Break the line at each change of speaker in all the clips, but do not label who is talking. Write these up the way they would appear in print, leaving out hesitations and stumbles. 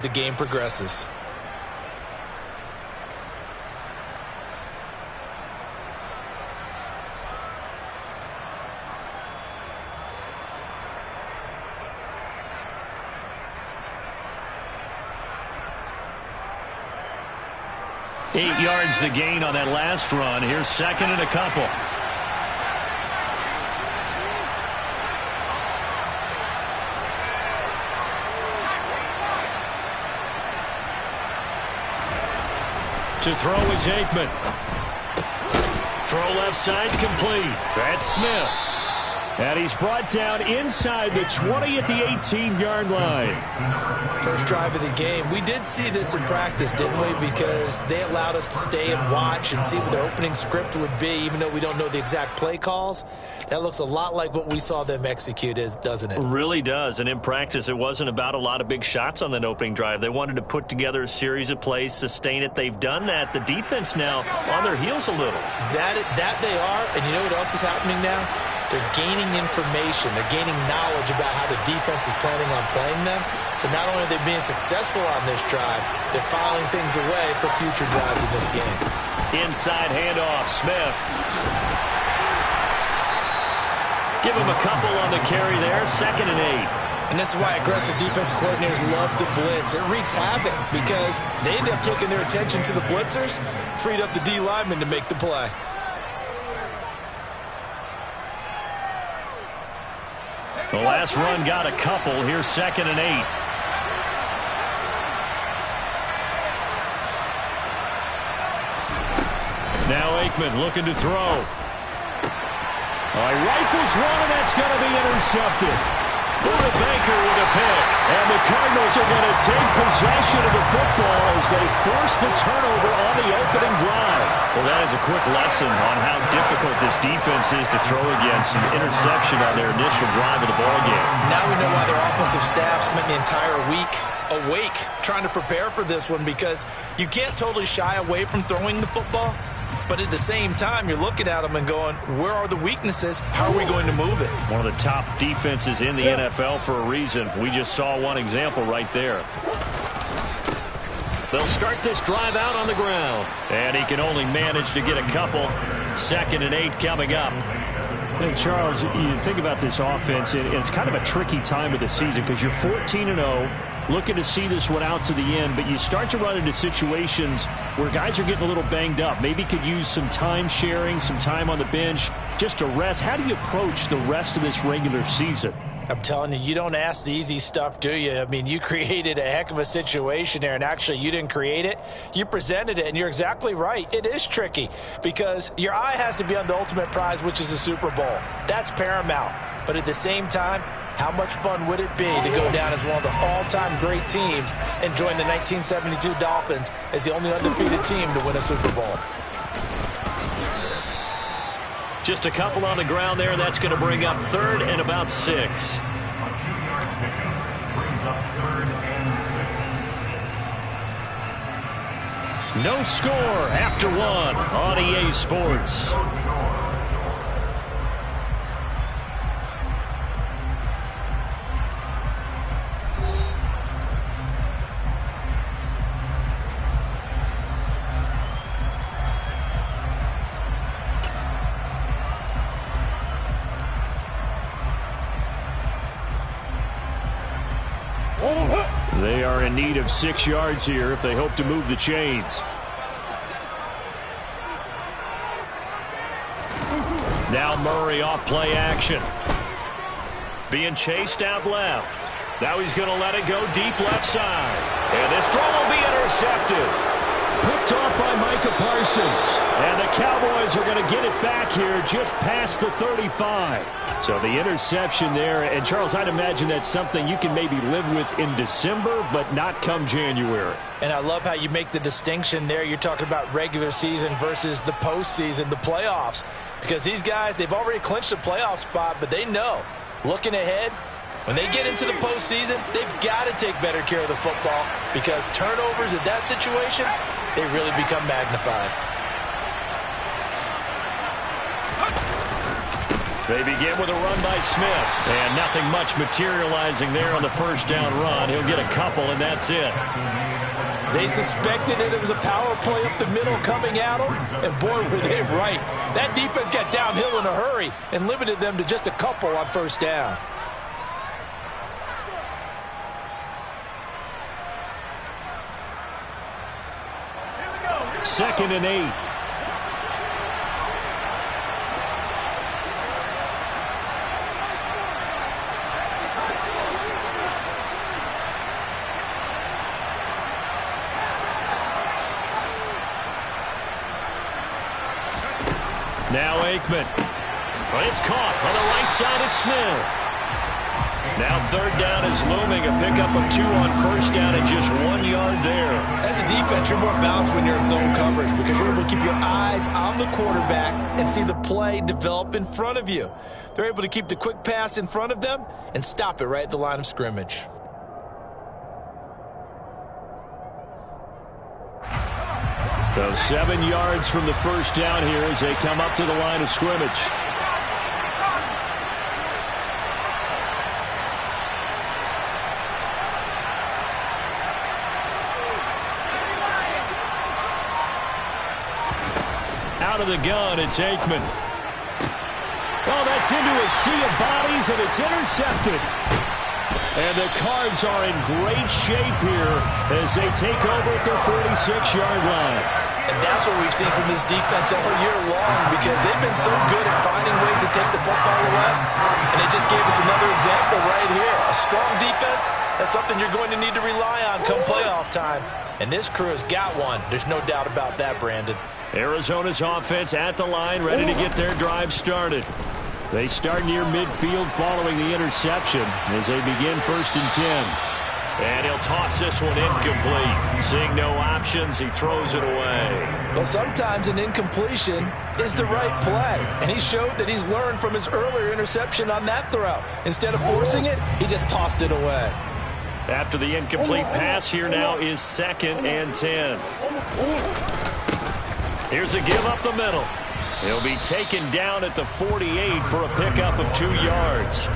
the game progresses.
Eight yards the gain on that last run. Here's second and a couple. To throw is Aikman. Throw left side complete. That's Smith. And he's brought down inside the 20 at the 18-yard line.
First drive of the game. We did see this in practice, didn't we? Because they allowed us to stay and watch and see what their opening script would be, even though we don't know the exact play calls. That looks a lot like what we saw them execute, doesn't it?
Really does. And in practice, it wasn't about a lot of big shots on that opening drive. They wanted to put together a series of plays, sustain it. They've done that. The defense now on their heels a little.
That they are. And you know what else is happening now? They're gaining information. They're gaining knowledge about how the defense is planning on playing them. So not only are they being successful on this drive, they're filing things away for future drives in this game.
Inside handoff, Smith. Give him a couple on the carry there, 2nd and 8.
And this is why aggressive defensive coordinators love to blitz. It wreaks havoc because they end up taking their attention to the blitzers, freed up the D lineman to make the play.
The last run got a couple. Here's 2nd and 8. Now Aikman looking to throw. He rifles one, and that's going to be intercepted. Buda Baker with a pick. And the Cardinals are going to take possession of the football as they force the turnover on the opening drive. Well, that is a quick lesson on how difficult this defense is to throw against. An interception on their initial drive of the ballgame.
Now we know why their offensive staff spent the entire week awake trying to prepare for this one, because you can't totally shy away from throwing the football. But at the same time, you're looking at them and going, where are the weaknesses? How are we going to move it?
One of the top defenses in the NFL for a reason. We just saw one example right there. They'll start this drive out on the ground. And he can only manage to get a couple. 2nd and 8 coming up.
And Charles, you think about this offense, and it's kind of a tricky time of the season because you're 14-0, looking to see this one out to the end, but you start to run into situations where guys are getting a little banged up. Maybe could use some time sharing, some time on the bench, just to rest. How do you approach the rest of this regular season?
I'm telling you, you don't ask the easy stuff, do you? I mean, you created a heck of a situation there, and actually you didn't create it. You presented it, and you're exactly right. It is tricky because your eye has to be on the ultimate prize, which is the Super Bowl. That's paramount. But at the same time, how much fun would it be to go down as one of the all-time great teams and join the 1972 Dolphins as the only undefeated team to win a Super Bowl?
Just a couple on the ground there. That's going to bring up 3rd and about 6. No score after 1 on EA Sports. They are in need of 6 yards here if they hope to move the chains. Now Murray off play action. Being chased out left. Now he's going to let it go deep left side. And this throw will be intercepted. Picked off by Micah Parsons. And the Cowboys are going to get it back here just past the 35. So the interception there. And, Charles, I'd imagine that's something you can maybe live with in December, but not come January.
And I love how you make the distinction there. You're talking about regular season versus the postseason, the playoffs. Because these guys, they've already clinched a playoff spot, but they know, looking ahead, when they get into the postseason, they've got to take better care of the football because turnovers in that situation, they really become magnified.
They begin with a run by Smith. And nothing much materializing there on the first down run. He'll get a couple, and that's it.
They suspected it was a power play up the middle coming at them, and boy, were they right. That defense got downhill in a hurry and limited them to just a couple on first down.
Second and 8. Now Aikman.
But it's caught on the right side at Smith. Now third down is looming. A pickup of 2 on first down and just 1 yard there.
As a defense, you're more balanced when you're in zone coverage because you're able to keep your eyes on the quarterback and see the play develop in front of you. They're able to keep the quick pass in front of them and stop it right at the line of scrimmage.
So 7 yards from the first down here as they come up to the line of scrimmage. Out of the gun, it's Aikman. Oh, that's into a sea of bodies, and it's intercepted. And the Cards are in great shape here as they take over at their 46-yard line.
And that's what we've seen from this defense all year long because they've been so good at finding ways to take the football away. And it just gave us another example right here. A strong defense, that's something you're going to need to rely on come playoff time. And this crew has got one. There's no doubt about that, Brandon.
Arizona's offense at the line, ready to get their drive started. They start near midfield following the interception as they begin 1st and 10.
And he'll toss this one incomplete. Seeing no options, he throws it away.
Well, sometimes an incompletion is the right play. And he showed that he's learned from his earlier interception on that throw. Instead of forcing it, he just tossed it away.
After the incomplete pass, here now is 2nd and 10. Here's a give up the middle. He'll be taken down at the 48 for a pickup of 2 yards.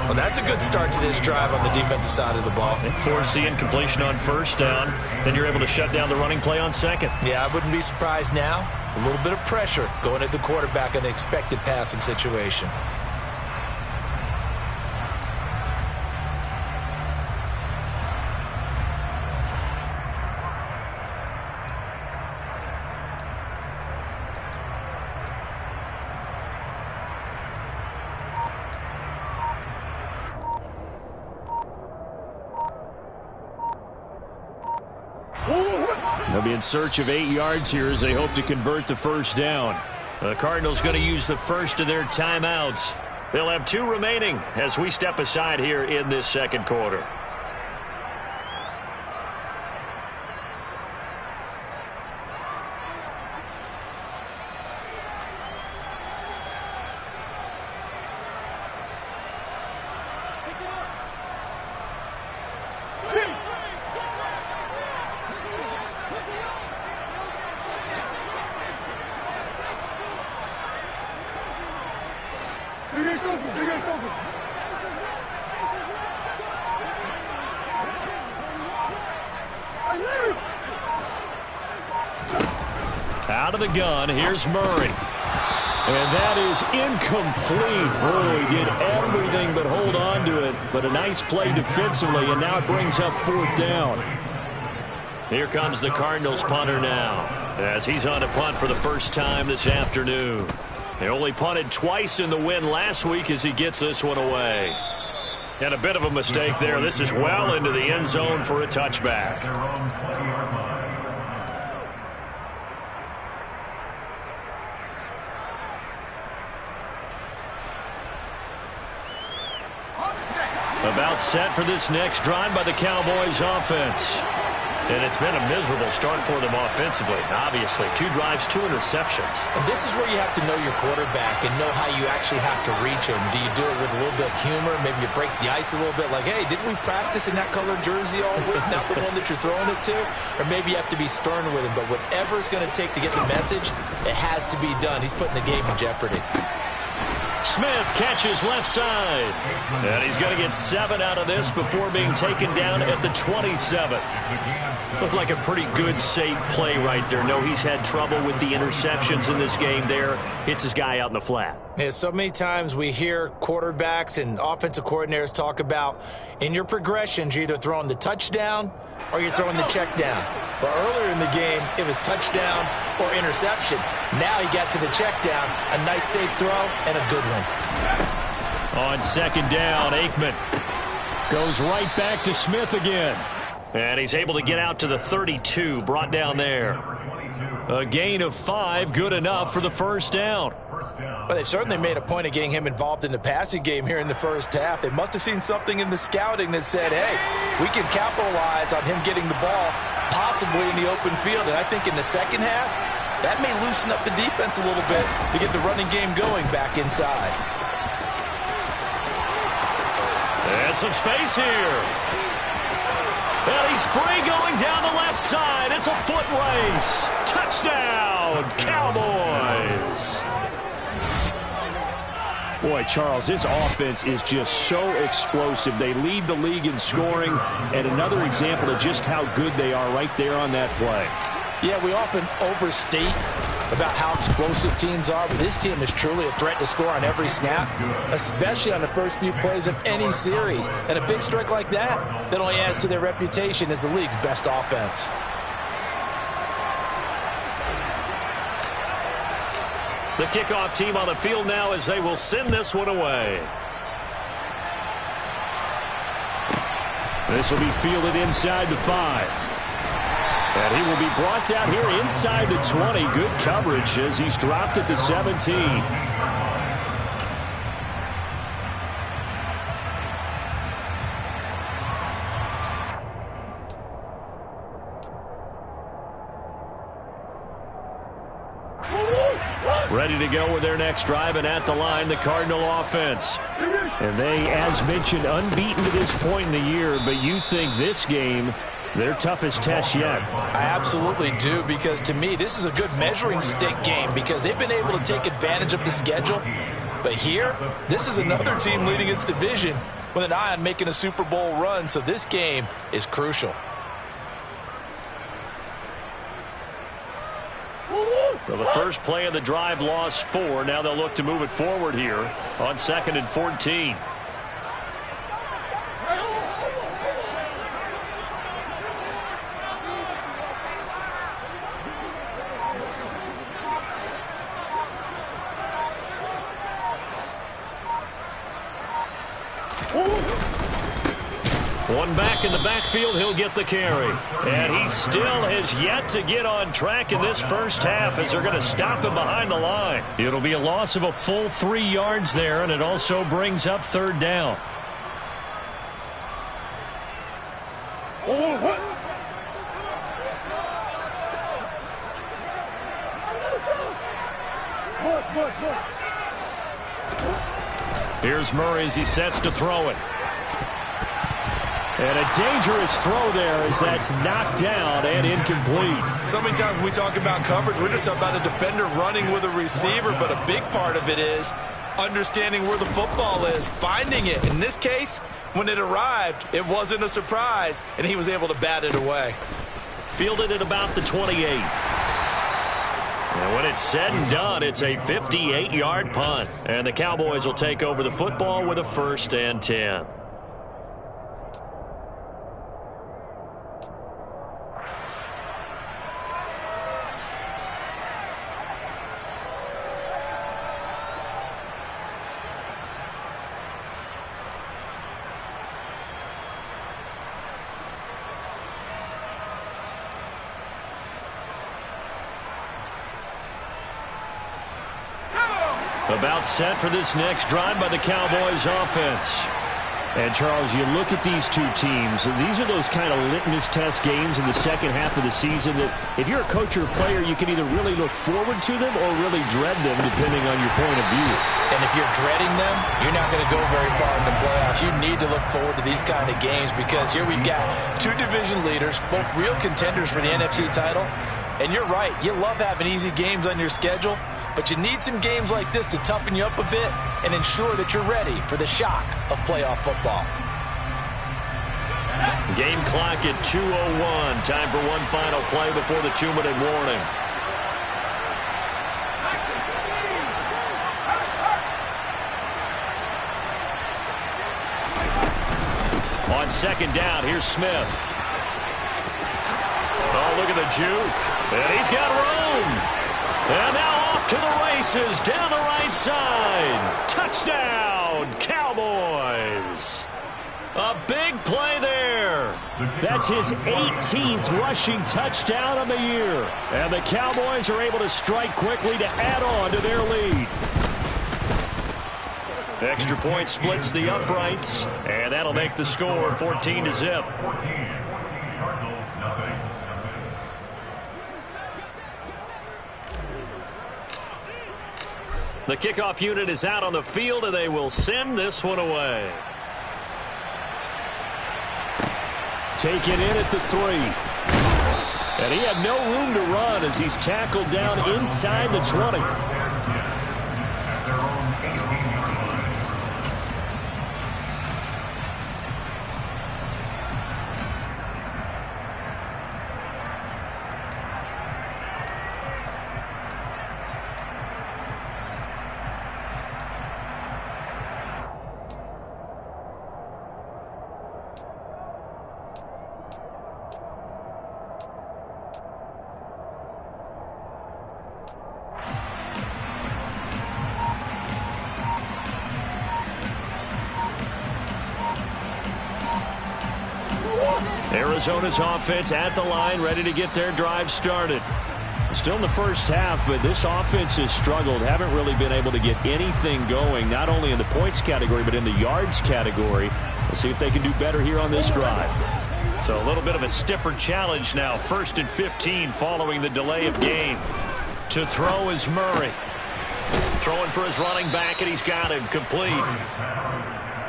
Well, that's a good start to this drive on the defensive side of the ball.
Force the incompletion on first down. Then you're able to shut down the running play on second.
Yeah, I wouldn't be surprised now. A little bit of pressure going at the quarterback in an expected passing situation.
They'll be in search of 8 yards here as they hope to convert the first down.
The Cardinals going to use the first of their timeouts. They'll have 2 remaining as we step aside here in this second quarter.
Out of the gun, here's Murray. And that is incomplete. Oh, he did everything but hold on to it. But a nice play defensively, and now it brings up 4th down.
Here comes the Cardinals punter now, as he's on to punt for the first time this afternoon. They only punted twice in the win last week as he gets this one away. And a bit of a mistake there. This is well into the end zone for a touchback. About set for this next drive by the Cowboys offense. And it's been a miserable start for them offensively. Obviously, 2 drives, 2 interceptions.
And this is where you have to know your quarterback and know how you actually have to reach him. Do you do it with a little bit of humor? Maybe you break the ice a little bit like, hey, didn't we practice in that colored jersey all week, not the one that you're throwing it to? Or maybe you have to be stern with him. But whatever it's going to take to get the message, it has to be done. He's putting the game in jeopardy.
Smith catches left side. And he's going to get 7 out of this before being taken down at the 27. Looked like a pretty good, safe play right there. No, he's had trouble with the interceptions in this game there. Hits his guy out in the flat.
Yeah, so many times we hear quarterbacks and offensive coordinators talk about in your progressions, you're either throwing the touchdown or you're throwing the check down. But earlier in the game, it was touchdown or interception. Now he got to the check down, a nice safe throw, and a good one.
On second down, Aikman goes right back to Smith again.
And he's able to get out to the 32, brought down there. A gain of 5, good enough for the first down.
Well, they certainly made a point of getting him involved in the passing game here in the first half. They must have seen something in the scouting that said, hey, we can capitalize on him getting the ball possibly in the open field. And I think in the second half, that may loosen up the defense a little bit to get the running game going back inside.
And some space here. And he's free going down the left side. It's a foot race. Touchdown, Cowboys.
Boy, Charles, this offense is just so explosive. They lead the league in scoring, and another example of just how good they are right there on that play.
Yeah, we often overstate about how explosive teams are, but this team is truly a threat to score on every snap, especially on the first few plays of any series. And a big strike like that only adds to their reputation as the league's best offense.
The kickoff team on the field now as they will send this one away.
This will be fielded inside the 5. And he will be brought down here inside the 20. Good coverage as he's dropped at the 17. Ready to go with their next drive, and at the line, the Cardinal offense. And they, as mentioned, unbeaten to this point in the year, but you think this game their toughest test yet.
I absolutely do, because to me, this is a good measuring stick game because they've been able to take advantage of the schedule. But here, this is another team leading its division with an eye on making a Super Bowl run, so this game is crucial.
Well, the first play of the drive lost 4. Now they'll look to move it forward here on 2nd and 14. One back in the backfield, he'll get the carry. And he still has yet to get on track in this first half as they're going to stop him behind the line.
It'll be a loss of a full 3 yards there, and it also brings up 3rd down. Here's Murray as he sets to throw it. And a dangerous throw there as that's knocked down and incomplete.
So many times when we talk about coverage, we're just about a defender running with a receiver, but a big part of it is understanding where the football is, finding it. In this case, when it arrived, it wasn't a surprise, and he was able to bat it away.
Fielded at about the 28. And when it's said and done, it's a 58-yard punt. And the Cowboys will take over the football with a 1st and 10. About set for this next drive by the Cowboys offense.
And, Charles, you look at these two teams, and these are those kind of litmus test games in the second half of the season that if you're a coach or a player, you can either really look forward to them or really dread them, depending on your point of view.
And if you're dreading them, you're not going to go very far in the playoffs. You need to look forward to these kind of games because here we've got 2 division leaders, both real contenders for the NFC title. And you're right, you love having easy games on your schedule. but you need some games like this to toughen you up a bit and ensure that you're ready for the shock of playoff football.
Game clock at 2:01. Time for one final play before the 2-minute warning. On second down, here's Smith. Oh, look at the juke. And he's got room. And now off to the races down the right side. Touchdown, Cowboys. A big play there.
That's his 18th rushing touchdown of the year. And the Cowboys are able to strike quickly to add on to their lead.
Extra point splits the uprights, and that'll make the score 14-0. The kickoff unit is out on the field, and they will send this one away.
Taken in at the 3. And he had no room to run as he's tackled down inside the 20.
Arizona's offense at the line, ready to get their drive started.
Still in the first half, but this offense has struggled. Haven't really been able to get anything going, not only in the points category, but in the yards category. We'll see if they can do better here on this drive.
So a little bit of a stiffer challenge now. 1st and 15 following the delay of game. To throw is Murray. Throwing for his running back, and he's got him complete.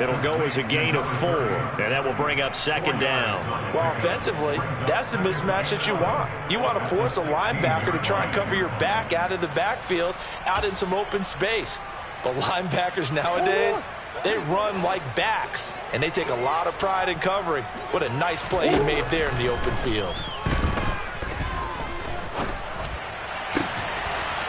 It'll go as a gain of 4, and that will bring up second down.
Well, offensively, that's the mismatch that you want. You want to force a linebacker to try and cover your back out of the backfield, out in some open space. But linebackers nowadays, they run like backs, and they take a lot of pride in covering. What a nice play he made there in the open field.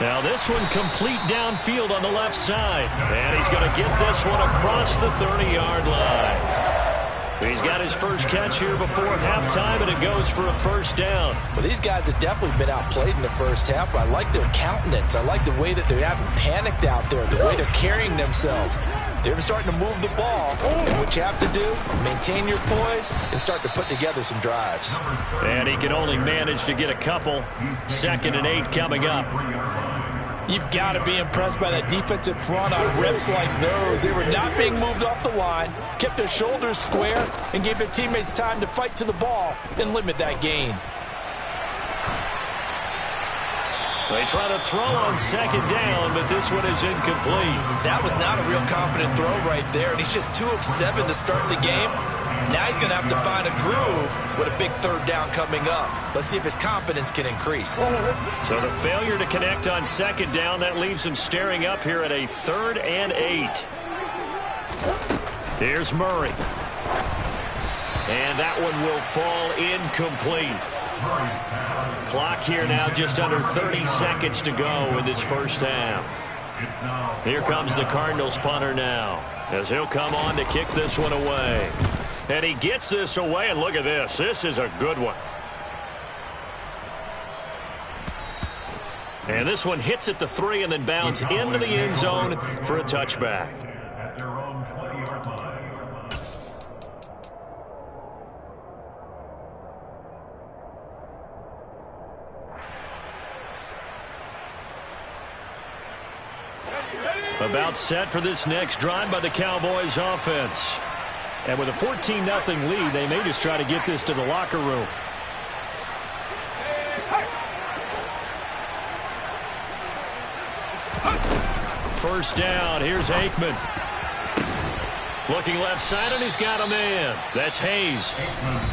Now this one complete downfield on the left side. And he's going to get this one across the 30-yard line. He's got his first catch here before halftime, and it goes for a first down.
Well, these guys have definitely been outplayed in the first half, but I like their countenance. I like the way that they haven't panicked out there, the way they're carrying themselves. They're starting to move the ball, and what you have to do, maintain your poise and start to put together some drives.
And he can only manage to get a couple. 2nd and 8 coming up.
You've got to be impressed by that defensive front on reps like those. They were not being moved off the line, kept their shoulders square, and gave their teammates time to fight to the ball and limit that gain.
They try to throw on second down, but this one is incomplete.
That was not a real confident throw right there, and he's just 2 of 7 to start the game. Now he's going to have to find a groove with a big 3rd down coming up. Let's see if his confidence can increase.
So the failure to connect on second down, that leaves him staring up here at a 3rd and 8. Here's Murray. And that one will fall incomplete. Clock here now just under 30 seconds to go in this first half. Here comes the Cardinals punter now, as he'll come on to kick this one away. And he gets this away, and look at this. This is a good one. And this one hits at the 3 and then bounds into the end zone for a touchback. About set for this next drive by the Cowboys offense.
And with a 14-0 lead, they may just try to get this to the locker room.
First down, here's Aikman. Looking left side, and he's got a man. That's Hayes.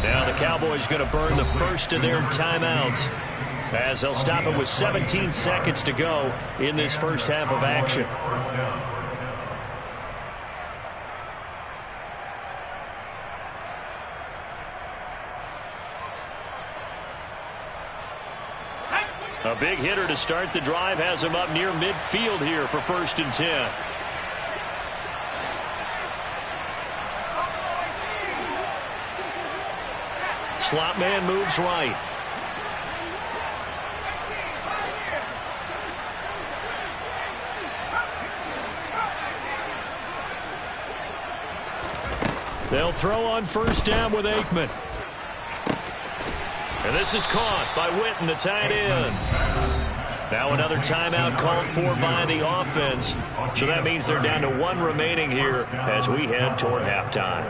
Now the Cowboys going to burn the first of their timeouts. as they'll stop it with 17 seconds to go in this first half of action. A big hitter to start the drive has him up near midfield here for 1st and 10. Slot man moves right. They'll throw on 1st down with Aikman. And this is caught by Witten, the tight end. Now another timeout called for by the offense. So that means they're down to 1 remaining here as we head toward halftime.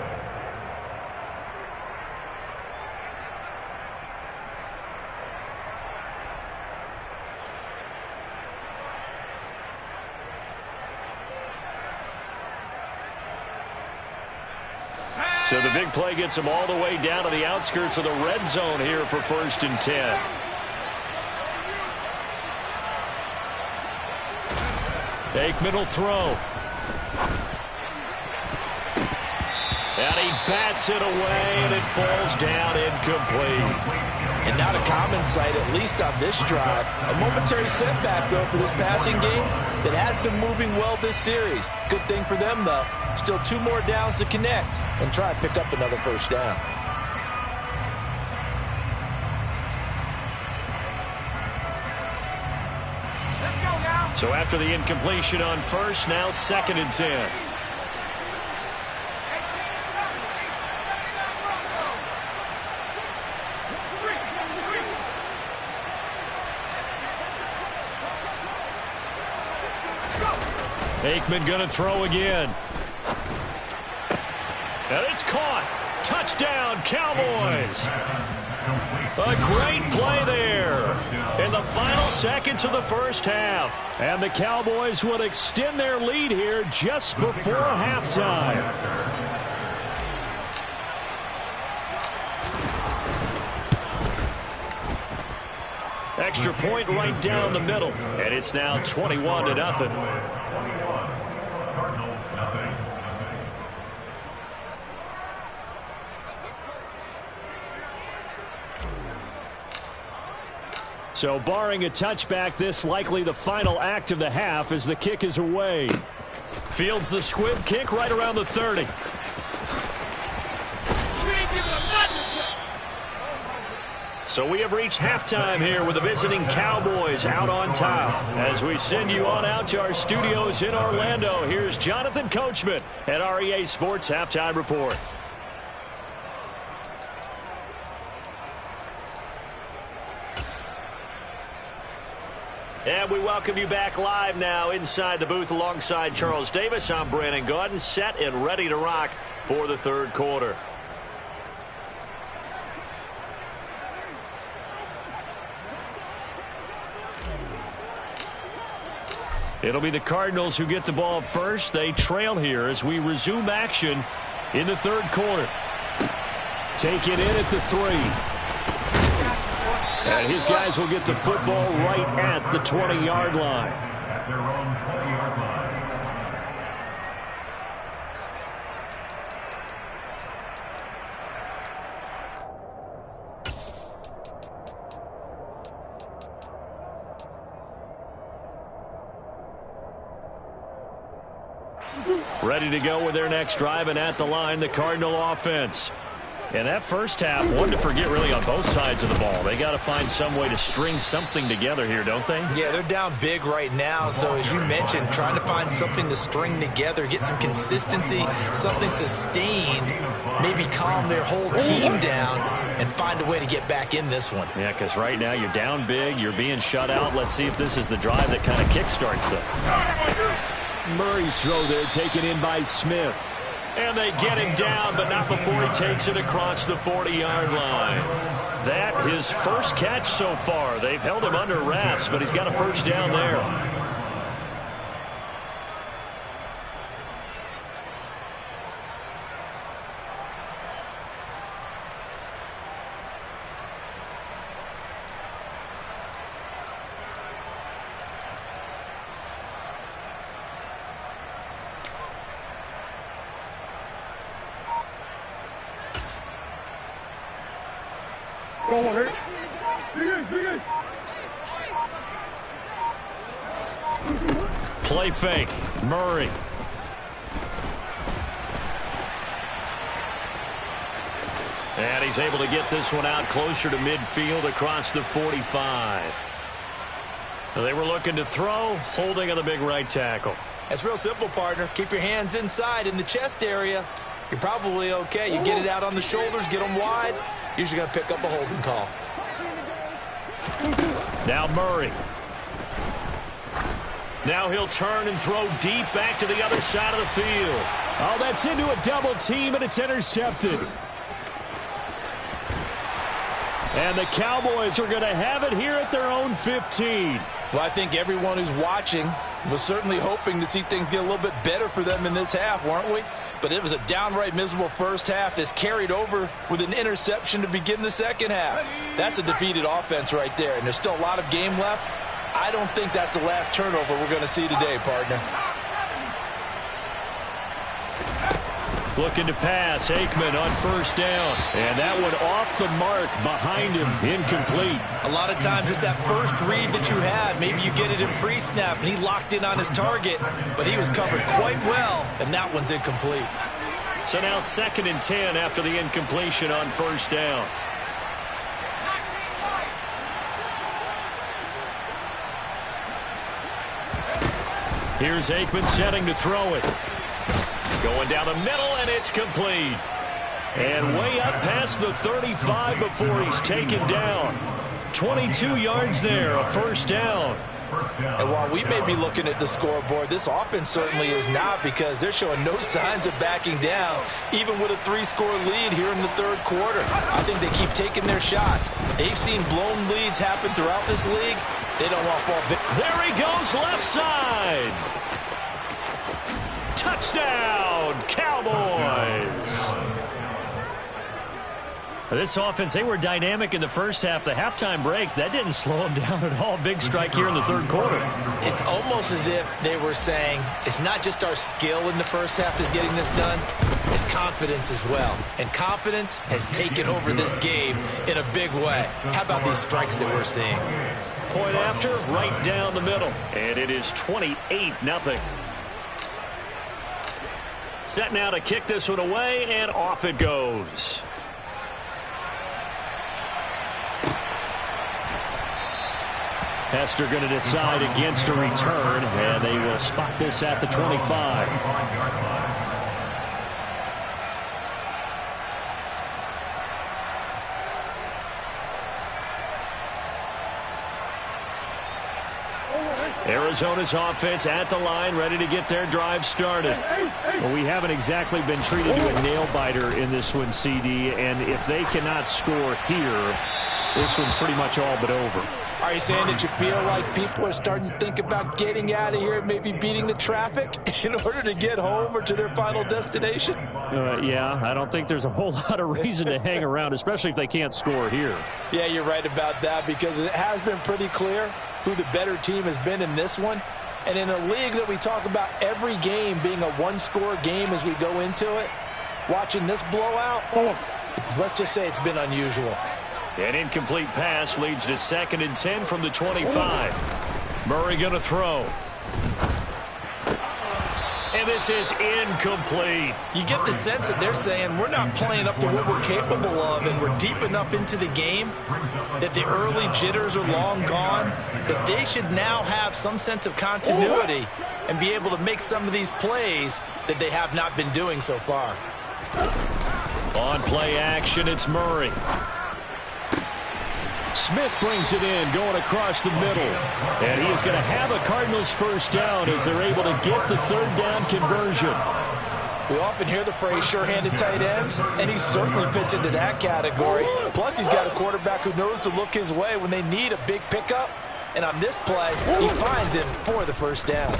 So the big play gets them all the way down to the outskirts of the red zone here for 1st and 10. Aikman will throw. And he bats it away, and it falls down incomplete.
And not a common sight, at least on this drive. A momentary setback, though, for this passing game that has been moving well this series. Good thing for them, though. Still 2 more downs to connect and try and pick up another 1st down.
Let's go now.
So after the incompletion on 1st, now 2nd and 10. Aikman going to throw again. And it's caught. Touchdown, Cowboys. A great play there in the final seconds of the first half.
And the Cowboys will extend their lead here just before halftime.
Extra point right down the middle. And it's now 21-0.
So barring a touchback, this likely the final act of the half as the kick is away.
Fields the squib kick right around the 30. So we have reached halftime here with the visiting Cowboys out on top. As we send you on out to our studios in Orlando, here's Jonathan Coachman at REA Sports Halftime Report. And we welcome you back live now inside the booth alongside Charles Davis. I'm Brandon Gaudin, set and ready to rock for the 3rd quarter. It'll be the Cardinals who get the ball first. They trail here as we resume action in the 3rd quarter.
Take it in at the 3. And his guys will get the football right at the 20-yard line.
At their own 20-yard line.
Ready to go with their next drive, and at the line, the Cardinal offense. And that first half, one to forget really on both sides of the ball. They got to find some way to string something together here, don't they?
Yeah, they're down big right now. So as you mentioned, trying to find something to string together, get some consistency, something sustained, maybe calm their whole team down and find a way to get back in this one.
Yeah, because right now you're down big, you're being shut out. Let's see if this is the drive that kind of kickstarts them.
Murray's throw there taken in by Smith.
And they get him down, but not before he takes it across the 40-yard line. That his first catch so far. They've held him under wraps, but he's got a 1st down there.
Play fake. Murray. And he's able to get this one out closer to midfield across the 45. They were looking to throw, holding on the big right tackle.
It's real simple, partner. Keep your hands inside in the chest area. You're probably okay. You get it out on the shoulders, get them wide. Usually going to pick up a holding call.
Now Murray. Now he'll turn and throw deep back to the other side of the field. Oh, that's into a double team, and it's intercepted. And the Cowboys are going to have it here at their own 15.
Well, I think everyone who's watching was certainly hoping to see things get a little bit better for them in this half, weren't we? But it was a downright miserable first half that's carried over with an interception to begin the second half. That's a defeated offense right there, and there's still a lot of game left. I don't think that's the last turnover we're going to see today, partner.
Looking to pass. Aikman on first down. And that one off the mark behind him. Incomplete.
A lot of times it's that first read that you had. Maybe you get it in pre-snap, and he locked in on his target, but he was covered quite well, and that one's incomplete.
So now 2nd and 10 after the incompletion on first down. Here's Aikman setting to throw it. Going down the middle, and it's complete. And way up past the 35 before he's taken down. 22 yards there, a first down.
And while we may be looking at the scoreboard, this offense certainly is not, because they're showing no signs of backing down, even with a 3-score lead here in the third quarter. I think they keep taking their shots. They've seen blown leads happen throughout this league. They don't want to fall victim.
There he goes, left side. Touchdown, Cowboys. This offense, they were dynamic in the first half. The halftime break, that didn't slow them down at all. Big strike here in the third quarter.
It's almost as if they were saying, it's not just our skill in the first half that's getting this done, it's confidence as well. And confidence has taken over this game in a big way. How about these strikes that we're seeing?
Point after, right down the middle. And it is 28-0. Set now to kick this one away, and off it goes. Hester going to decide against a return, and they will spot this at the 25. Arizona's offense at the line, ready to get their drive started. Well, we haven't exactly been treated to a nail-biter in this one, CD, and if they cannot score here, this one's pretty much all but over.
Are you saying that you feel like people are starting to think about getting out of here, maybe beating the traffic in order to get home or to their final destination?
Yeah, I don't think there's a whole lot of reason to hang around, especially if they can't score here.
Yeah, you're right about that, because it has been pretty clear who the better team has been in this one. And in a league that we talk about every game being a one-score game as we go into it, watching this blowout, let's just say it's been unusual.
An incomplete pass leads to 2nd and 10 from the 25. Murray going to throw. And this is incomplete.
You get the sense that they're saying we're not playing up to what we're capable of, and we're deep enough into the game that the early jitters are long gone, that they should now have some sense of continuity and be able to make some of these plays that they have not been doing so far.
On play action, it's Murray. Smith brings it in, going across the middle. And he is going to have a Cardinals first down as they're able to get the third down conversion.
We often hear the phrase sure-handed tight ends, and he certainly fits into that category. Plus, he's got a quarterback who knows to look his way when they need a big pickup. And on this play, he finds him for the first down.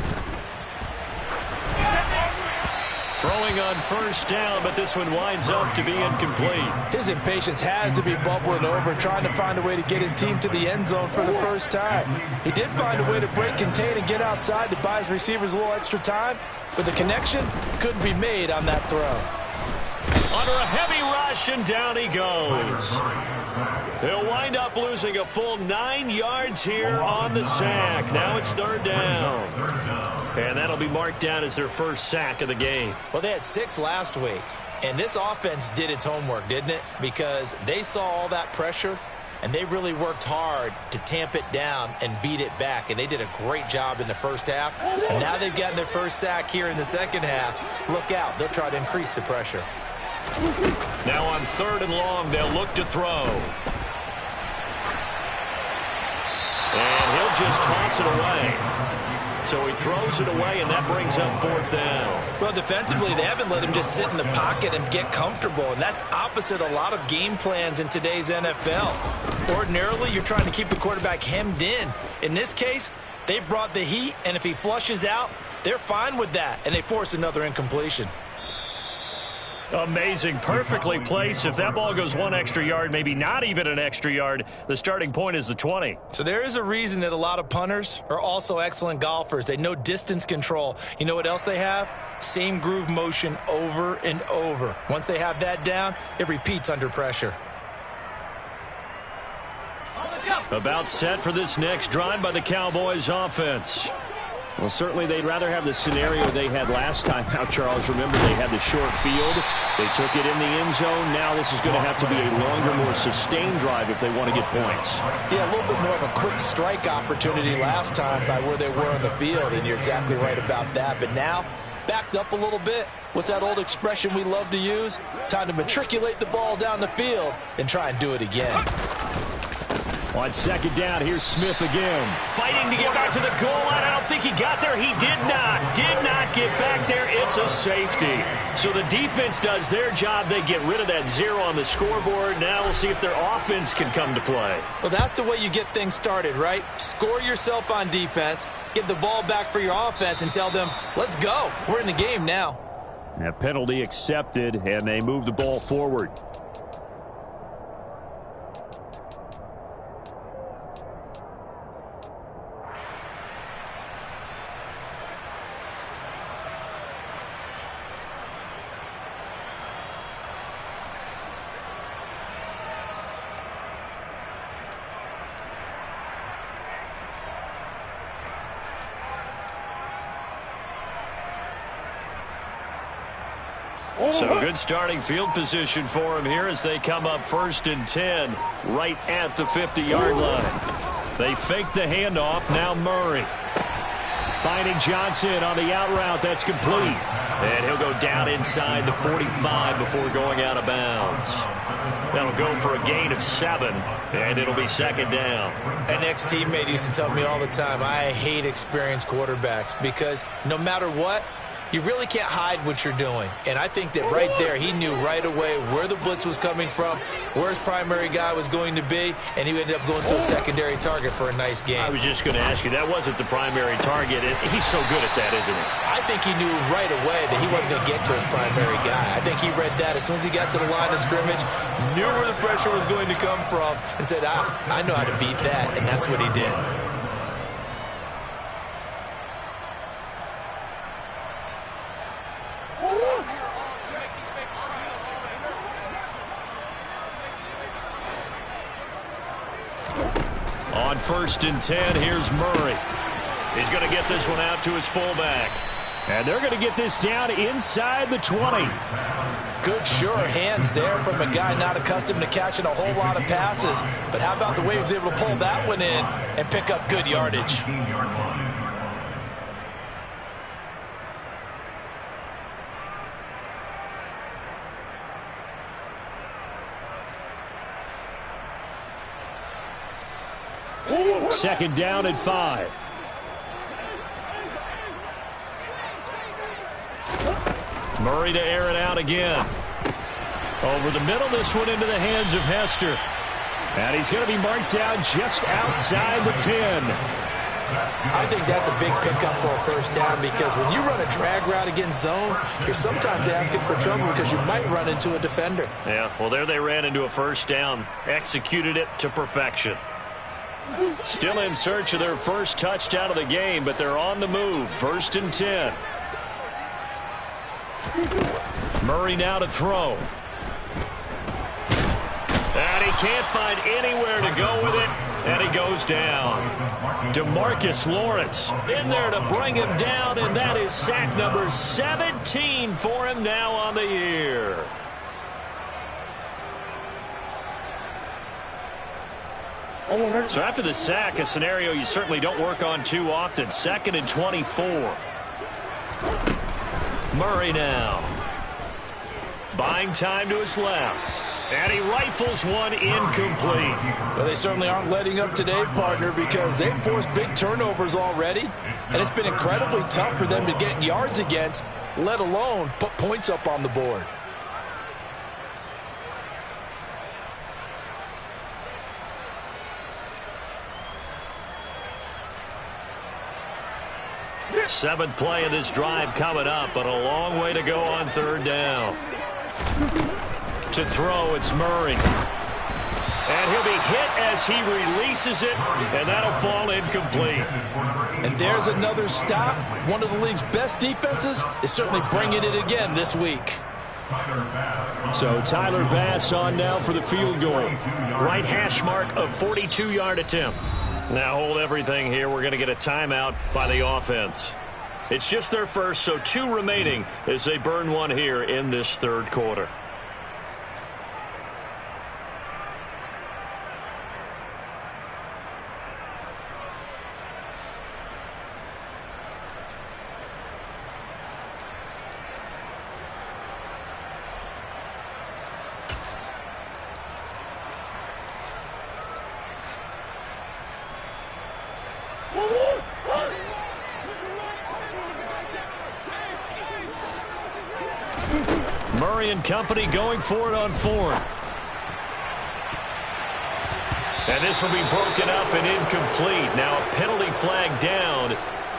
Throwing on first down, but this one winds up to be incomplete.
His impatience has to be bubbling over, trying to find a way to get his team to the end zone for the first time. He did find a way to break, contain, and get outside to buy his receivers a little extra time, but the connection couldn't be made on that throw.
Under a heavy rush, and down he goes.
He'll wind up losing a full 9 yards here on the sack. Now it's third down. And that'll be marked down as their first sack of the game.
Well, they had 6 last week. And this offense did its homework, didn't it? Because they saw all that pressure, and they really worked hard to tamp it down and beat it back. And they did a great job in the first half. And now they've gotten their first sack here in the second half. Look out. They'll try to increase the pressure.
Now on third and long, they'll look to throw. And he'll just toss it away. So he throws it away, and that brings up fourth down.
Well, defensively, they haven't let him just sit in the pocket and get comfortable, and that's opposite a lot of game plans in today's NFL. Ordinarily, you're trying to keep the quarterback hemmed in. In this case, they brought the heat, and if he flushes out, they're fine with that, and they force another incompletion.
Amazing. Perfectly placed. If that ball goes 1 extra yard, maybe not even an extra yard, the starting point is the 20.
So there is a reason that a lot of punters are also excellent golfers. They know distance control. You know what else they have? Same groove motion over and over. Once they have that down, it repeats under pressure.
About set for this next drive by the Cowboys offense. Well, certainly they'd rather have the scenario they had last time out, Charles. Remember, they had the short field. They took it in the end zone. Now this is going to have to be a longer, more sustained drive if they want to get points.
Yeah, a little bit more of a quick strike opportunity last time by where they were on the field, and you're exactly right about that. But now, backed up a little bit. What's that old expression we love to use? Time to matriculate the ball down the field and try and do it again.
On second down, here's Smith again.
Fighting to get back to the goal line. I don't think he got there. He did not get back there. It's a safety. So the defense does their job. They get rid of that 0 on the scoreboard. Now we'll see if their offense can come to play.
Well, that's the way you get things started, right? Score yourself on defense, get the ball back for your offense, and tell them, let's go. We're in the game now.
That penalty accepted, and they move the ball forward. So good starting field position for him here as they come up 1st and 10 right at the 50-yard line. They fake the handoff. Now Murray finding Johnson on the out route. That's complete. And he'll go down inside the 45 before going out of bounds. That'll go for a gain of 7, and it'll be second down.
An ex-teammate used to tell me all the time, I hate experienced quarterbacks because no matter what, you really can't hide what you're doing. And I think that right there, he knew right away where the blitz was coming from, where his primary guy was going to be, and he ended up going to a secondary target for a nice game.
I was just going to ask you, that wasn't the primary target. He's so good at that, isn't he?
I think he knew right away that he wasn't going to get to his primary guy. I think he read that as soon as he got to the line of scrimmage, knew where the pressure was going to come from, and said, I know how to beat that, and that's what he did.
On 1st and 10, here's Murray. He's going to get this one out to his fullback. And they're going to get this down inside the 20.
Good, sure hands there from a guy not accustomed to catching a whole lot of passes. But how about the way he was able to pull that one in and pick up good yardage?
Second down and 5. Murray to air it out again. Over the middle, this one into the hands of Hester. And he's going to be marked down just outside the 10.
I think that's a big pickup for a first down because when you run a drag route against zone, you're sometimes asking for trouble because you might run into a defender.
Yeah, well, there they ran into a first down. Executed it to perfection. Still in search of their first touchdown of the game, but they're on the move. 1st and 10. Murray now to throw.
And he can't find anywhere to go with it, and he goes down. DeMarcus Lawrence in there to bring him down, and that is sack number 17 for him now on the year. So after the sack, a scenario you certainly don't work on too often. 2nd and 24. Murray now. Buying time to his left. And he rifles one incomplete.
Well, they certainly aren't letting up today, partner, because they've forced big turnovers already. And it's been incredibly tough for them to get yards against, let alone put points up on the board.
Seventh play of this drive coming up, but a long way to go on 3rd down. To throw, it's Murray. And he'll be hit as he releases it, and that'll fall incomplete.
And there's another stop. One of the league's best defenses is certainly bringing it again this week.
So Tyler Bass on now for the field goal.
Right hash mark of 42-yard attempt. Now hold everything here. We're going to get a timeout by the offense. It's just their first, so 2 remaining as they burn one here in this 3rd quarter. Murray and company going for it on 4th. And this will be broken up and incomplete. Now a penalty flag down,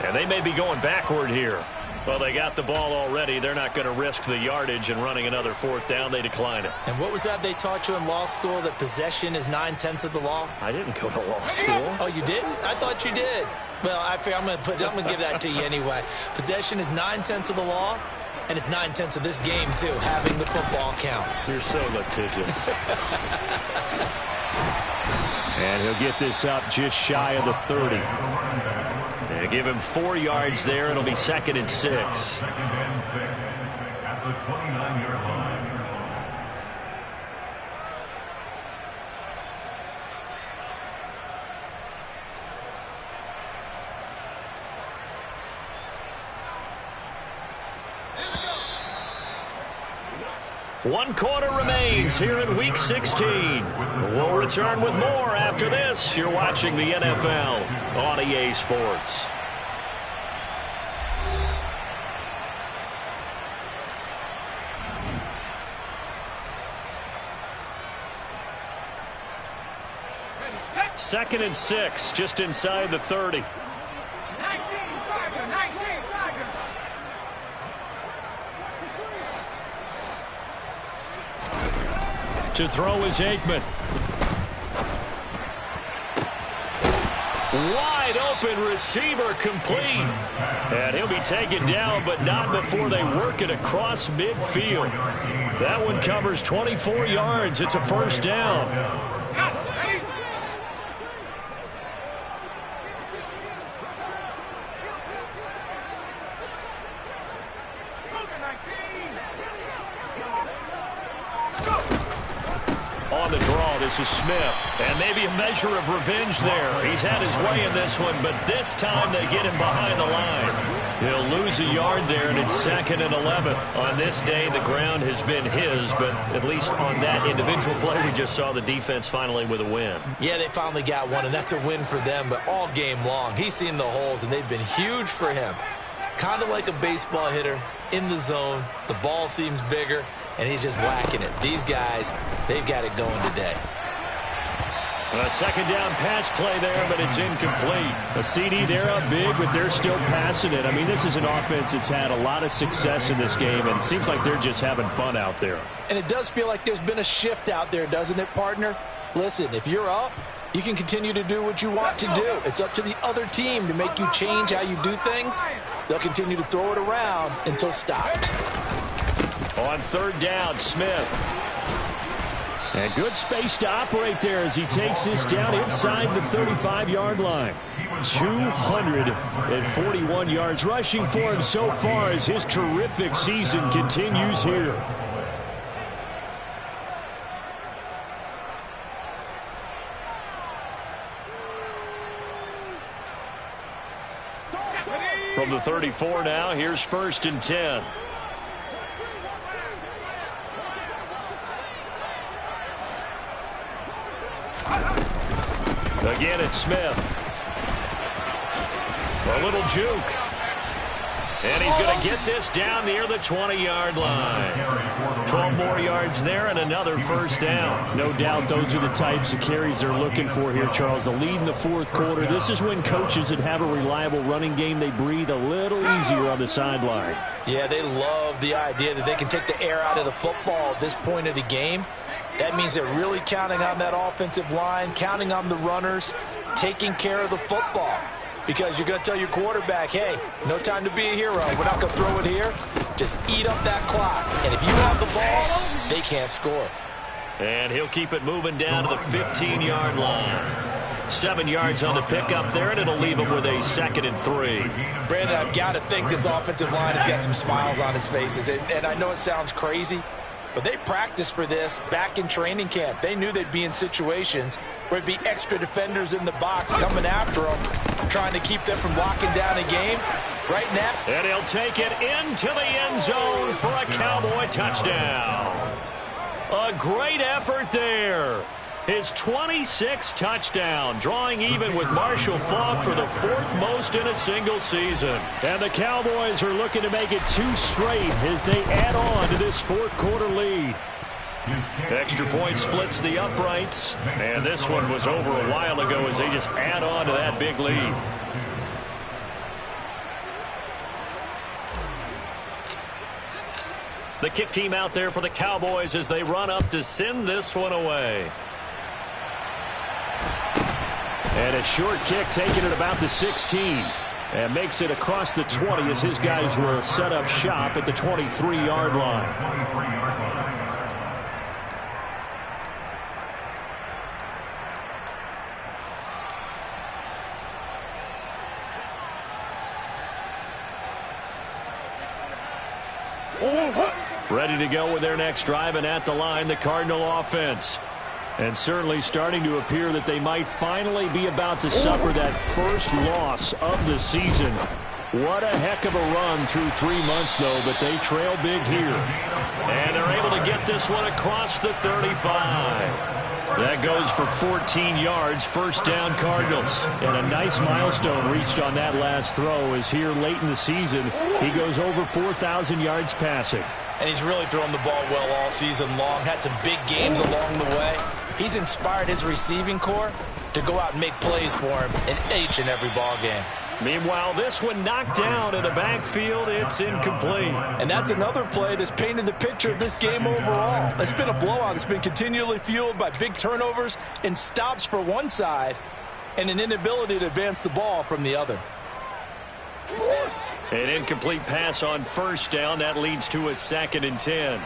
and they may be going backward here. Well, they got the ball already. They're not going to risk the yardage and running another 4th down. They decline it.
And what was that they taught you in law school, that possession is 9/10 of the law?
I didn't go to law school.
Oh, you didn't? I thought you did. Well, I'm going to give that to you anyway. Possession is 9/10 of the law. And it's 9/10 of this game, too. Having the football counts.
You're so litigious.
And he'll get this up just shy of the 30.
They give him 4 yards there. It'll be 2nd and 6.
2nd and 6 at the 29-yard line.
One quarter remains here in Week 16. We'll return with more after this. You're watching the NFL on EA Sports. Second and 6, just inside the 30.
To throw is Aikman.
Wide open receiver complete. And he'll be taken down, but not before they work it across midfield. That one covers 24 yards. It's a 1st down. On the draw, this is Smith. And maybe a measure of revenge there. He's had his way in this one, but this time they get him behind the line. He'll lose a yard there, and it's 2nd and 11. On this day, the ground has been his, but at least on that individual play, we just saw the defense finally with a win.
Yeah, they finally got one, and that's a win for them, but all game long, he's seen the holes, and they've been huge for him. Kind of like a baseball hitter in the zone. The ball seems bigger, and he's just whacking it. These guys, they've got it going today.
A 2nd down pass play there, but it's incomplete.
A CD, they're up big, but they're still passing it. I mean, this is an offense that's had a lot of success in this game, and it seems like they're just having fun out there.
And it does feel like there's been a shift out there, doesn't it, partner? Listen, if you're up, you can continue to do what you want to do. It's up to the other team to make you change how you do things. They'll continue to throw it around until stopped.
On 3rd down, Smith.
And good space to operate there as he takes this down inside the 35-yard line. 241 yards rushing for him so far as his terrific season continues here.
From the 34 now, here's 1st and 10. Again, it's Smith. A little juke. And he's going to get this down near the 20-yard line. 12 more yards there and another 1st down.
No doubt those are the types of carries they're looking for here, Charles. The lead in the 4th quarter. This is when coaches that have a reliable running game, they breathe a little easier on the sideline.
Yeah, they love the idea that they can take the air out of the football at this point of the game. That means they're really counting on that offensive line, counting on the runners, taking care of the football. Because you're going to tell your quarterback, hey, no time to be a hero. We're not going to throw it here. Just eat up that clock. And if you have the ball, they can't score.
And he'll keep it moving down to the 15-yard line. 7 yards on the pickup there, and it'll leave him with a 2nd and 3.
Brandon, I've got to think this offensive line has got some smiles on its faces. And I know it sounds crazy, but they practiced for this back in training camp. They knew they'd be in situations where it'd be extra defenders in the box coming after them, trying to keep them from locking down a game. Right now.
And he'll take it into the end zone for a Cowboy touchdown. A great effort there. His 26th touchdown, drawing even with Marshall Faulk for the 4th most in a single season.
And the Cowboys are looking to make it 2 straight as they add on to this 4th quarter lead.
Extra point splits the uprights. And this one was over a while ago as they just add on to that big lead. The kick team out there for the Cowboys as they run up to send this one away.
And a short kick taken at about the 16. And makes it across the 20 as his guys will set up shop at the 23-yard line. Ready to go with their next drive, and at the line, the Cardinal offense. And certainly starting to appear that they might finally be about to suffer that first loss of the season. What a heck of a run through 3 months, though, but they trail big here.
And they're able to get this one across the 35. That goes for 14 yards, 1st down Cardinals.
And a nice milestone reached on that last throw as here late in the season, he goes over 4,000 yards passing.
And he's really thrown the ball well all season long. Had some big games along the way. He's inspired his receiving corps to go out and make plays for him in each and every ball game.
Meanwhile, this one knocked down in the backfield. It's incomplete.
And that's another play that's painted the picture of this game overall. It's been a blowout. It's been continually fueled by big turnovers and stops for one side and an inability to advance the ball from the other.
An incomplete pass on 1st down. That leads to a 2nd and 10.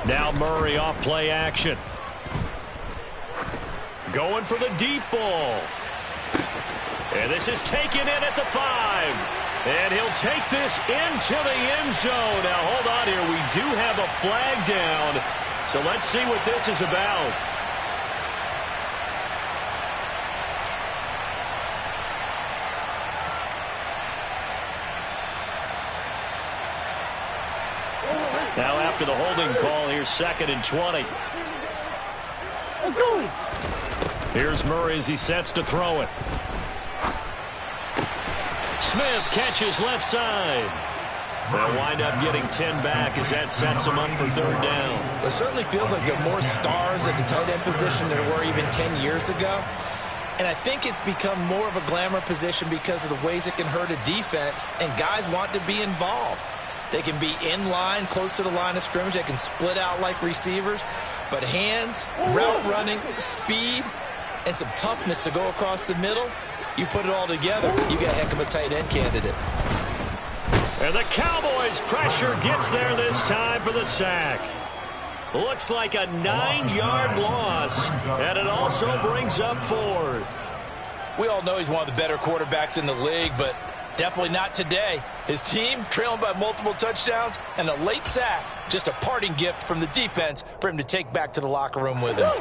Now Murray off play action. Going for the deep ball. And this is taken in at the 5. And he'll take this into the end zone. Now, hold on here. We do have a flag down. So let's see what this is about. Now, after the holding call, here's 2nd and 20.
Let's go.
Here's Murray as he sets to throw it. Smith catches left side. They'll wind up getting 10 back as that sets them up for 3rd down.
It certainly feels like there are more stars at the tight end position than there were even 10 years ago. And I think it's become more of a glamour position because of the ways it can hurt a defense, and guys want to be involved. They can be in line, close to the line of scrimmage. They can split out like receivers. But hands, route running, speed, and some toughness to go across the middle, you put it all together, you got a heck of a tight end candidate.
And the Cowboys' pressure gets there this time for the sack. Looks like a 9-yard loss, and it also brings up 4th.
We all know he's one of the better quarterbacks in the league, but definitely not today. His team trailing by multiple touchdowns and a late sack, just a parting gift from the defense for him to take back to the locker room with him.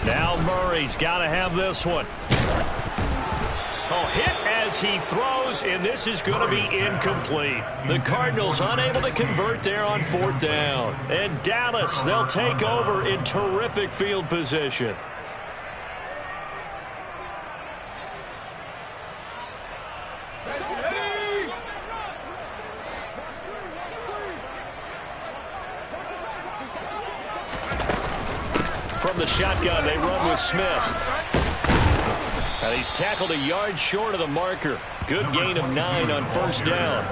Now Murray's got to have this one. Oh, hit as he throws, and this is going to be incomplete. The Cardinals unable to convert there on 4th down. And Dallas, they'll take over in terrific field position. From the shotgun, they run with Smith. And he's tackled a yard short of the marker. Good gain of 9 on 1st down.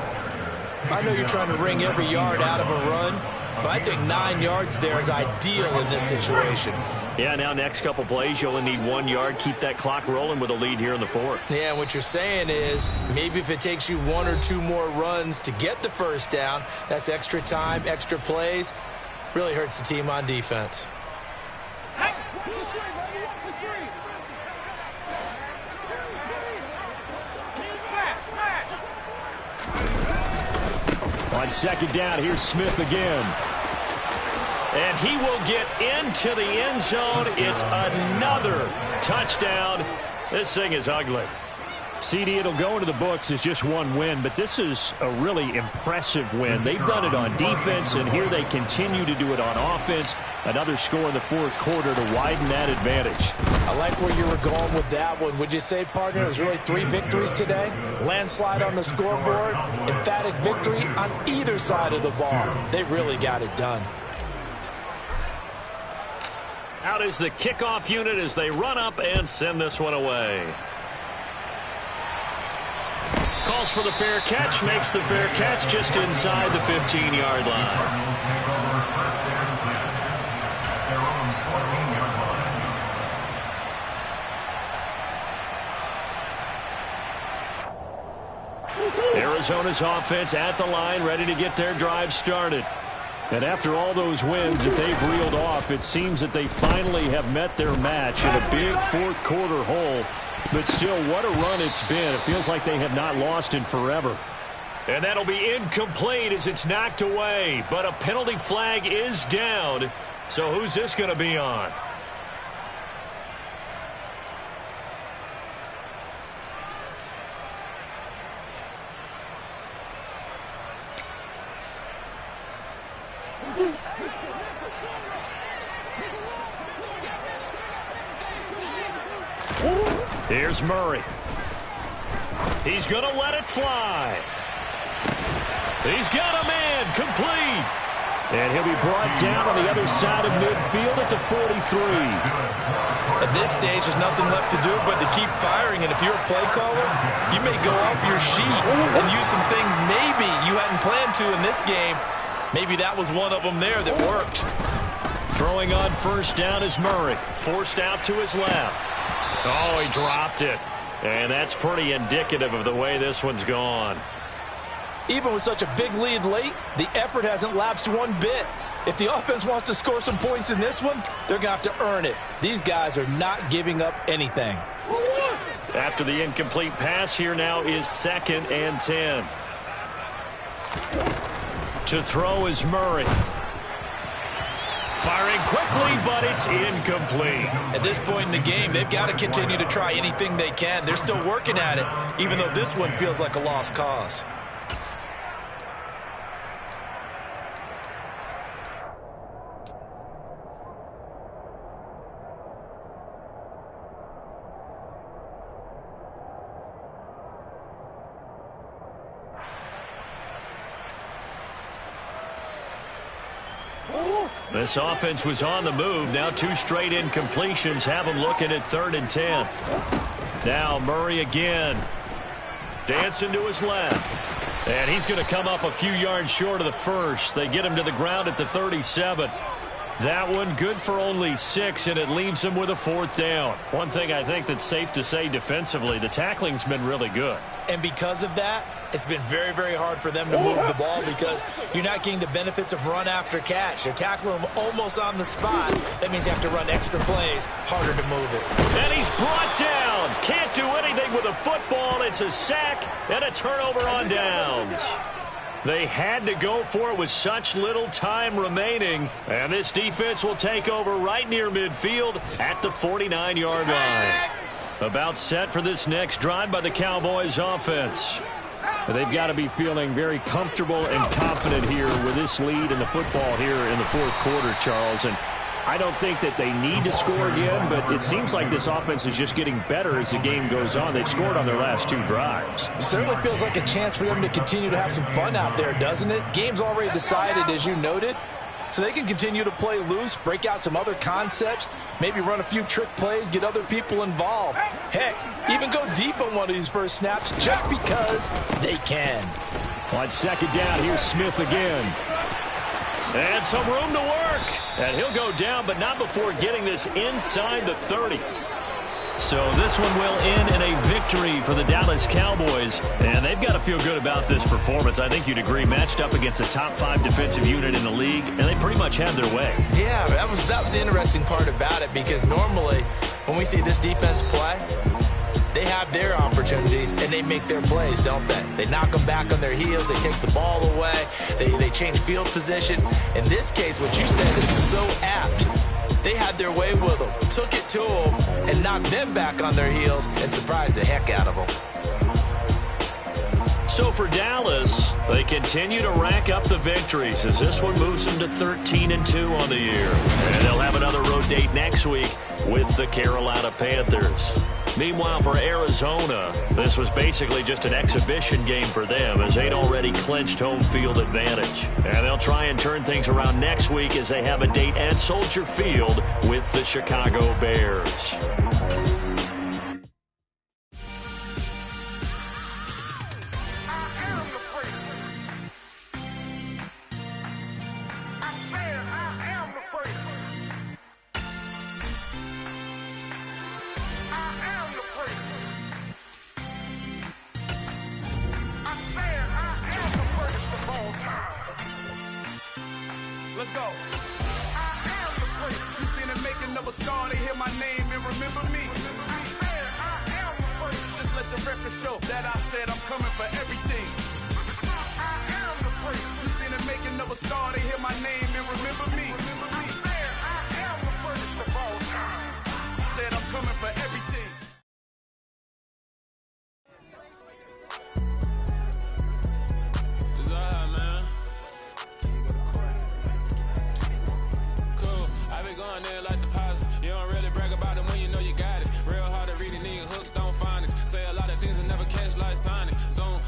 I know you're trying to wring every yard out of a run, but I think 9 yards there is ideal in this situation.
Yeah, now next couple plays, you only need 1 yard. Keep that clock rolling with a lead here in the 4th.
Yeah, and what you're saying is maybe if it takes you 1 or 2 more runs to get the 1st down, that's extra time, extra plays. Really hurts the team on defense.
On 2nd down, here's Smith again.
And he will get into the end zone. It's another touchdown. This thing is ugly.
CD, it'll go into the books as just 1 win, but this is a really impressive win. They've done it on defense, and here they continue to do it on offense. Another score in the 4th quarter to widen that advantage.
I like where you were going with that one. Would you say, partner, it was really 3 victories today? Landslide on the scoreboard, emphatic victory on either side of the ball. They really got it done.
Out is the kickoff unit as they run up and send this one away. Calls for the fair catch, makes the fair catch just inside the 15-yard line. Arizona's offense at the line, ready to get their drive started.
And after all those wins that they've reeled off, it seems that they finally have met their match in a big 4th quarter hole. But still, what a run it's been. It feels like they have not lost in forever.
And that'll be incomplete as it's knocked away. But a penalty flag is down. So who's this going to be on? Here's Murray. He's going to let it fly. He's got a man complete.
And he'll be brought down on the other side of midfield at the 43.
At this stage, there's nothing left to do but to keep firing. And if you're a play caller, you may go off your sheet and use some things maybe you hadn't planned to in this game. Maybe that was one of them there that worked.
Throwing on 1st down is Murray. Forced out to his left. Oh, he dropped it. And that's pretty indicative of the way this one's gone.
Even with such a big lead late, the effort hasn't lapsed one bit. If the offense wants to score some points in this one, they're going to have to earn it. These guys are not giving up anything.
After the incomplete pass, here now is 2nd and 10. To throw is Murray. Firing quickly, but it's incomplete.
At this point in the game, they've got to continue to try anything they can. They're still working at it, even though this one feels like a lost cause.
This offense was on the move. Now 2 straight incompletions have them looking at 3rd and 10. Now Murray again. Dancing to his left. And he's going to come up a few yards short of the first. They get him to the ground at the 37.
That one good for only 6, and it leaves them with a 4th down. One thing I think that's safe to say defensively, the tackling's been really good.
And because of that, it's been very, very hard for them to move the ball because you're not getting the benefits of run after catch. They're tackling them almost on the spot. That means you have to run extra plays, harder to move it.
And he's brought down. Can't do anything with a football. It's a sack and a turnover on downs. They had to go for it with such little time remaining. And this defense will take over right near midfield at the 49-yard line. About set for this next drive by the Cowboys offense. They've got to be feeling very comfortable and confident here with this lead in the football here in the 4th quarter, Charles. And I don't think that they need to score again, but it seems like this offense is just getting better as the game goes on. They've scored on their last 2 drives.
It certainly feels like a chance for them to continue to have some fun out there, doesn't it? Game's already decided, as you noted. So they can continue to play loose, break out some other concepts, maybe run a few trick plays, get other people involved. Heck, even go deep on one of these first snaps just because they can.
On 2nd down, here's Smith again. And some room to work. And he'll go down, but not before getting this inside the 30. So this one will end in a victory for the Dallas Cowboys. And they've got to feel good about this performance. I think you'd agree, matched up against a top 5 defensive unit in the league, and they pretty much had their way.
Yeah, that was the interesting part about it, because normally when we see this defense play, they have their opportunities and they make their plays, don't they? They knock them back on their heels. They take the ball away. They change field position. In this case, what you said is so apt. They had their way with them, took it to them, and knocked them back on their heels and surprised the heck out of them.
So for Dallas, they continue to rack up the victories as this one moves them to 13-2 on the year. And they'll have another road date next week with the Carolina Panthers. Meanwhile, for Arizona, this was basically just an exhibition game for them as they'd already clinched home field advantage. And they'll try and turn things around next week as they have a date at Soldier Field with the Chicago Bears.
Let's go. I am the first. You seen the making of a star, they hear my name and remember me. I am the first. Just let the record show that I said I'm coming for everything. I am the first. You seen the making of a star, they hear my name and remember me. I am the first of all time. Said I'm coming for everything.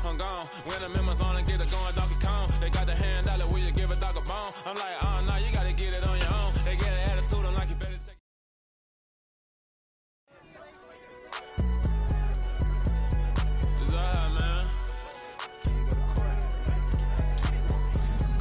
I'm gone. When the members on and get it going, Donkey Kong. They got the hand dollar, will you give a dog a bone? I'm like, oh, no, you gotta get it on your own. They get an attitude, I'm like, you better take it. It's alright, man.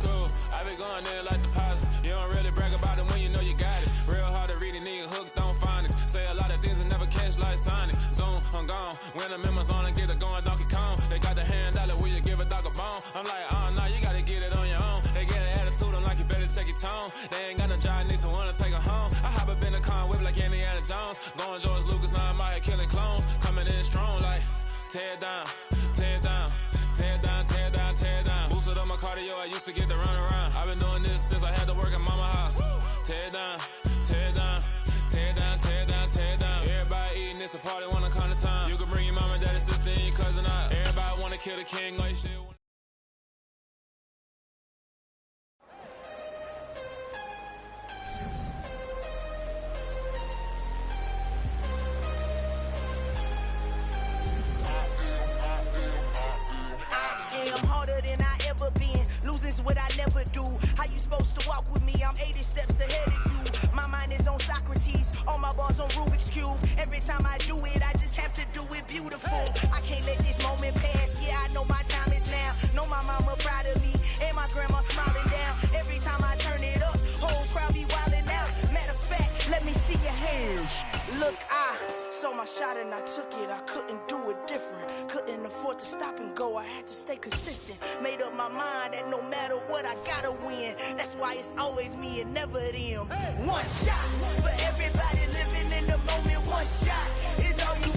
Cool. I be going there like deposit. You don't really brag about it when you know you got it. Real hard to read, a nigga hooked on finance. Say a lot of things and never catch like signing. Zoom, I'm gone. When the members on and get it going, Donkey Kong. They got the hand dollar, will you give a dog a bone? I'm like, oh, no, you gotta get it on your own. They get an attitude, I'm like, you better check your tone. They ain't got no job, need someone to take her home. I hop up in the car, whip like Indiana Jones. Going George Lucas, now I'm out here killing clones. Coming in strong like, tear down, tear down, tear down, tear down, tear down. Boosted up my cardio, I used to get to run around. I've been doing this since I had to work at mama house. Tear down, tear down, tear down, tear down, tear down. Everybody eating, it's a party, wanna come to time. You can bring your mama, daddy, sister, and your cousin out. Everybody wanna kill the king like shit.
I'm harder than I ever been. Losing's what I never do. How you supposed to walk with me? I'm 80 steps ahead of you. My mind is on Socrates. All my bars on Rubik's Cube. Every time I do it, I just have to do it beautiful. I can't let this moment pass. Yeah, I know my time is shot and I took it, I couldn't do it different. Couldn't afford to stop and go, I had to stay consistent. Made up my mind that no matter what, I gotta win. That's why it's always me and never them. One shot for everybody living in the moment. One shot is all you